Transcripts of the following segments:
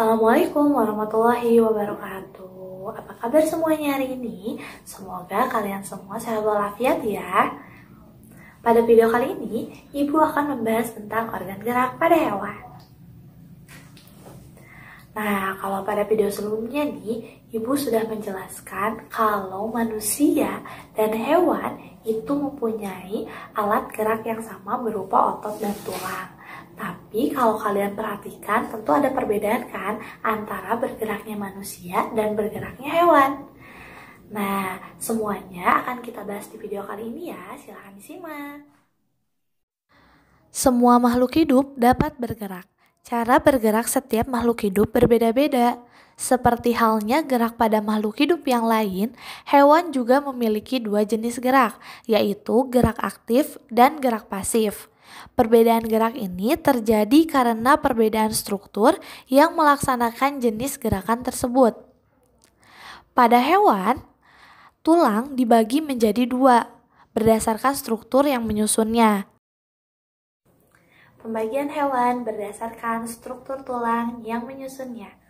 Assalamualaikum warahmatullahi wabarakatuh. Apa kabar semuanya hari ini? Semoga kalian semua sehat walafiat ya. Pada video kali ini, Ibu akan membahas tentang organ gerak pada hewan. Nah, kalau pada video sebelumnya nih, Ibu sudah menjelaskan kalau manusia dan hewan itu mempunyai alat gerak yang sama berupa otot dan tulang. Tapi kalau kalian perhatikan tentu ada perbedaan kan antara bergeraknya manusia dan bergeraknya hewan. Nah, semuanya akan kita bahas di video kali ini ya, silahkan disimak. Semua makhluk hidup dapat bergerak. Cara bergerak setiap makhluk hidup berbeda-beda. Seperti halnya gerak pada makhluk hidup yang lain, hewan juga memiliki dua jenis gerak, yaitu gerak aktif dan gerak pasif. Perbedaan gerak ini terjadi karena perbedaan struktur yang melaksanakan jenis gerakan tersebut. Pada hewan, tulang dibagi menjadi dua berdasarkan struktur yang menyusunnya. Pembagian hewan berdasarkan struktur tulang yang menyusunnya.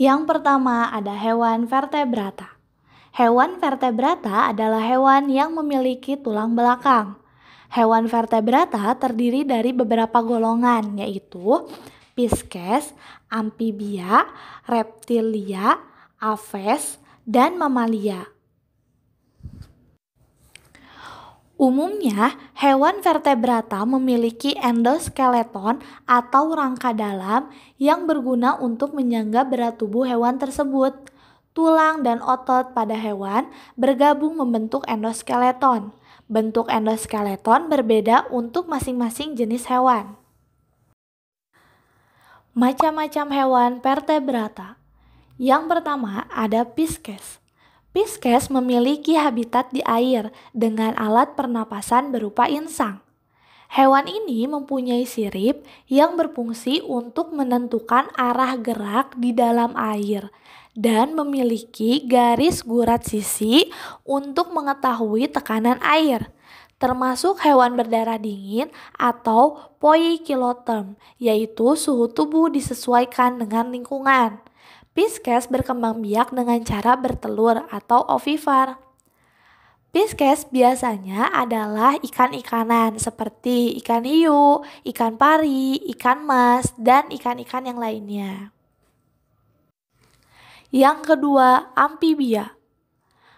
Yang pertama ada hewan vertebrata. Hewan vertebrata adalah hewan yang memiliki tulang belakang. Hewan vertebrata terdiri dari beberapa golongan, yaitu Pisces, amfibia, reptilia, aves, dan mamalia. Umumnya, hewan vertebrata memiliki endoskeleton atau rangka dalam yang berguna untuk menyangga berat tubuh hewan tersebut. Tulang dan otot pada hewan bergabung membentuk endoskeleton. Bentuk endoskeleton berbeda untuk masing-masing jenis hewan. Macam-macam hewan vertebrata. Yang pertama ada Pisces. Pisces memiliki habitat di air dengan alat pernapasan berupa insang. Hewan ini mempunyai sirip yang berfungsi untuk menentukan arah gerak di dalam air dan memiliki garis gurat sisi untuk mengetahui tekanan air, termasuk hewan berdarah dingin atau poikilotherm, yaitu suhu tubuh disesuaikan dengan lingkungan. Pisces berkembang biak dengan cara bertelur atau ovipar. Pisces biasanya adalah ikan-ikanan seperti ikan hiu, ikan pari, ikan mas, dan ikan-ikan yang lainnya. Yang kedua, amfibia.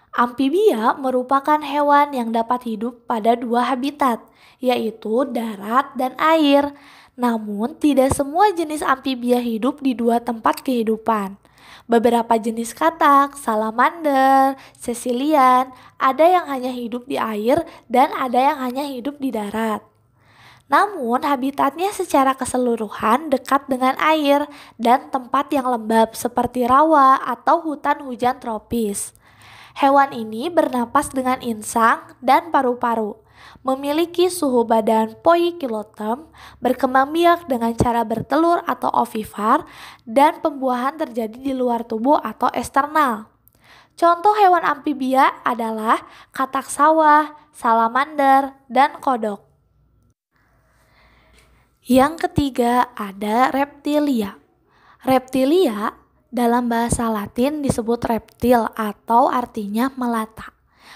Amfibia merupakan hewan yang dapat hidup pada dua habitat, yaitu darat dan air. Namun, tidak semua jenis amfibia hidup di dua tempat kehidupan. Beberapa jenis katak, salamander, sesilian, ada yang hanya hidup di air dan ada yang hanya hidup di darat. Namun, habitatnya secara keseluruhan dekat dengan air dan tempat yang lembab seperti rawa atau hutan hujan tropis. Hewan ini bernapas dengan insang dan paru-paru, memiliki suhu badan poikilotherm, berkembang biak dengan cara bertelur atau ovipar, dan pembuahan terjadi di luar tubuh atau eksternal. Contoh hewan amfibia adalah katak sawah, salamander, dan kodok. Yang ketiga ada reptilia. Reptilia dalam bahasa Latin disebut reptil atau artinya melata.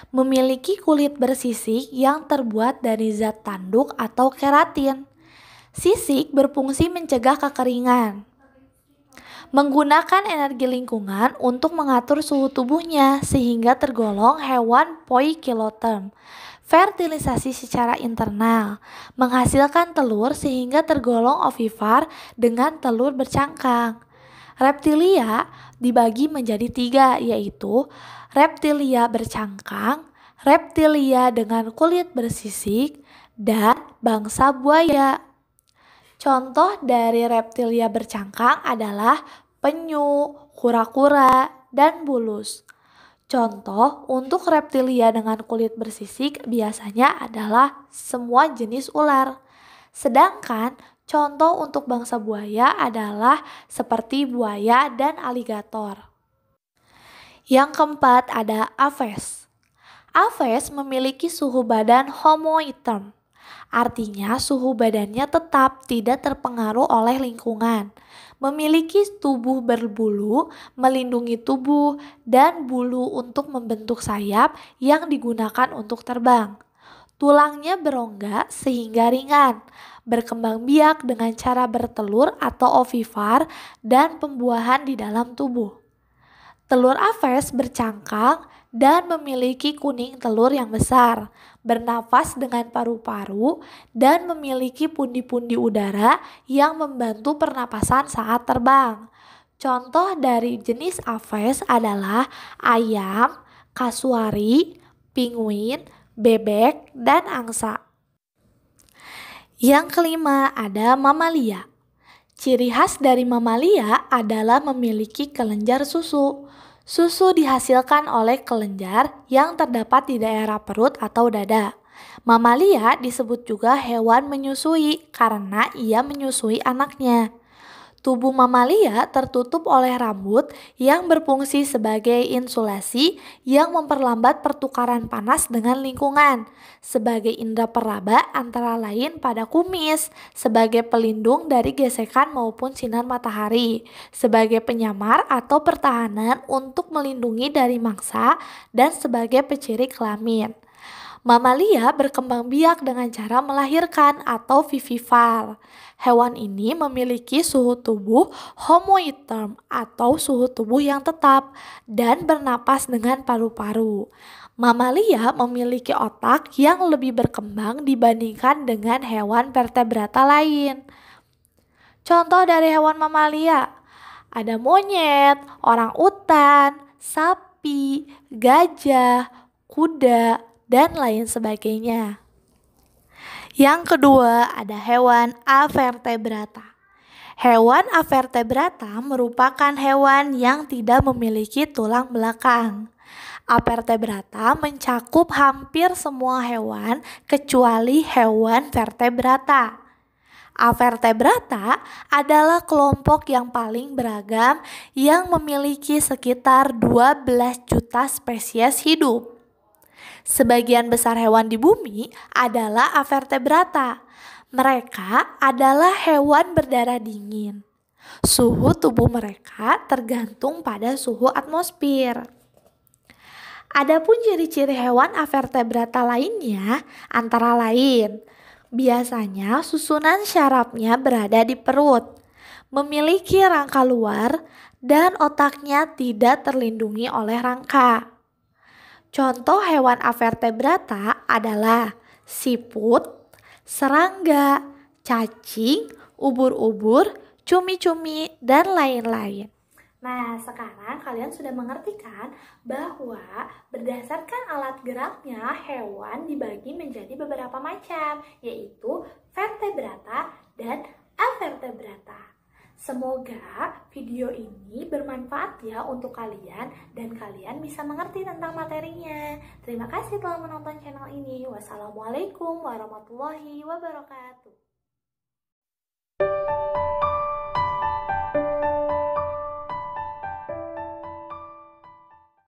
Memiliki kulit bersisik yang terbuat dari zat tanduk atau keratin. Sisik berfungsi mencegah kekeringan. Menggunakan energi lingkungan untuk mengatur suhu tubuhnya sehingga tergolong hewan poikilotherm. Fertilisasi secara internal, menghasilkan telur sehingga tergolong ovipar dengan telur bercangkang. Reptilia dibagi menjadi tiga, yaitu reptilia bercangkang, reptilia dengan kulit bersisik, dan bangsa buaya. Contoh dari reptilia bercangkang adalah penyu, kura-kura, dan bulus. Contoh untuk reptilia dengan kulit bersisik biasanya adalah semua jenis ular. Sedangkan contoh untuk bangsa buaya adalah seperti buaya dan aligator. Yang keempat ada Aves. Aves memiliki suhu badan homoitem. Artinya suhu badannya tetap tidak terpengaruh oleh lingkungan. Memiliki tubuh berbulu, melindungi tubuh, dan bulu untuk membentuk sayap yang digunakan untuk terbang. Tulangnya berongga sehingga ringan, berkembang biak dengan cara bertelur atau ovivar, dan pembuahan di dalam tubuh. Telur Aves bercangkang dan memiliki kuning telur yang besar, bernafas dengan paru-paru, dan memiliki pundi-pundi udara yang membantu pernapasan saat terbang. Contoh dari jenis Aves adalah ayam, kasuari, penguin, bebek, dan angsa. Yang kelima ada mamalia. Ciri khas dari mamalia adalah memiliki kelenjar susu. Susu dihasilkan oleh kelenjar yang terdapat di daerah perut atau dada. Mamalia disebut juga hewan menyusui karena ia menyusui anaknya. Tubuh mamalia tertutup oleh rambut yang berfungsi sebagai insulasi yang memperlambat pertukaran panas dengan lingkungan, sebagai indera peraba antara lain pada kumis, sebagai pelindung dari gesekan maupun sinar matahari, sebagai penyamar atau pertahanan untuk melindungi dari mangsa, dan sebagai peciri kelamin. Mamalia berkembang biak dengan cara melahirkan atau vivivar. Hewan ini memiliki suhu tubuh homoitem atau suhu tubuh yang tetap dan bernapas dengan paru-paru. Mamalia memiliki otak yang lebih berkembang dibandingkan dengan hewan vertebrata lain. Contoh dari hewan mamalia ada monyet, orang utan, sapi, gajah, kuda, dan lain sebagainya. Yang kedua ada hewan avertebrata. Hewan avertebrata merupakan hewan yang tidak memiliki tulang belakang. Avertebrata mencakup hampir semua hewan kecuali hewan vertebrata. Avertebrata adalah kelompok yang paling beragam yang memiliki sekitar 12 juta spesies hidup. Sebagian besar hewan di bumi adalah avertebrata. Mereka adalah hewan berdarah dingin. Suhu tubuh mereka tergantung pada suhu atmosfer. Adapun ciri-ciri hewan avertebrata lainnya antara lain, biasanya susunan syarafnya berada di perut, memiliki rangka luar, dan otaknya tidak terlindungi oleh rangka. Contoh hewan avertebrata adalah siput, serangga, cacing, ubur-ubur, cumi-cumi, dan lain-lain. Nah, sekarang kalian sudah mengerti kan bahwa berdasarkan alat geraknya hewan dibagi menjadi beberapa macam, yaitu vertebrata dan avertebrata. Semoga video ini bermanfaat ya untuk kalian dan kalian bisa mengerti tentang materinya. Terima kasih telah menonton channel ini. Wassalamualaikum warahmatullahi wabarakatuh.